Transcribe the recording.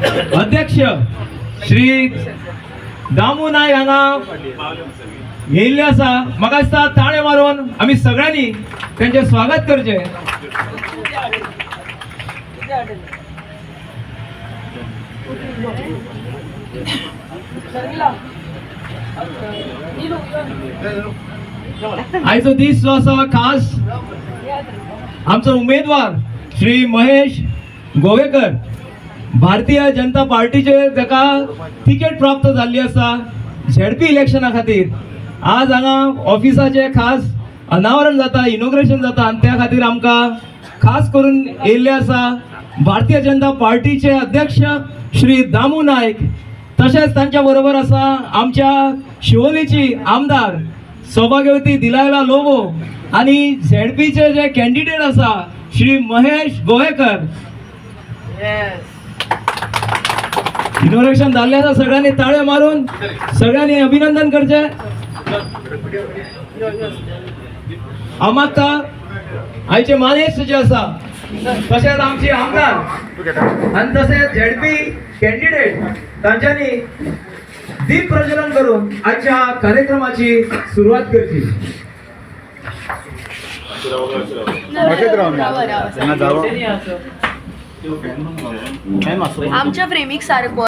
अध्यक्ष श्री दामू नायक हांगा येयल्ले आसा. म्हाका दिसता ताळे मारून आमी सगळ्यांनी त्यांचे स्वागत करचे. आयचो दीस जो आसा खास आमचो उमेदवार श्री महेश गोवेकर भारतीय जनता पार्टीचे ताका तिकेट प्राप्त जाल्ली आसा झेडपी इलेक्शना खातीर. आज हांगा ऑफिसाचे खास अनावरण जाता, इनॉग्रेशन जाता आनी त्या खातीर आमकां खास करून येयल्ले आसा भारतीय जनता पार्टीचे अध्यक्ष श्री दामू नायक. तशेंच तांच्या बरोबर आसा आमच्या शिवोलीची आमदार सौभाग्यवती दिलायला लोबो आणि झेडपीचे जे कॅन्डिडेट आसा श्री महेश गोवेकर. इनॉग्रेशन जाल्ले आसा. सगळ्यांनी ताळे मारून सगळ्यांनी अभिनंदन करचे. हांव मागता आयचे मानेस्त जे आसा तशेंच आमचे आमदार आनी तशेंच झेडपी कॅन्डिडेट तांच्यांनी दीप प्रज्वलन करून आजच्या कार्यक्रमाची सुरुवात करची. आमच्या प्रेमीक सारको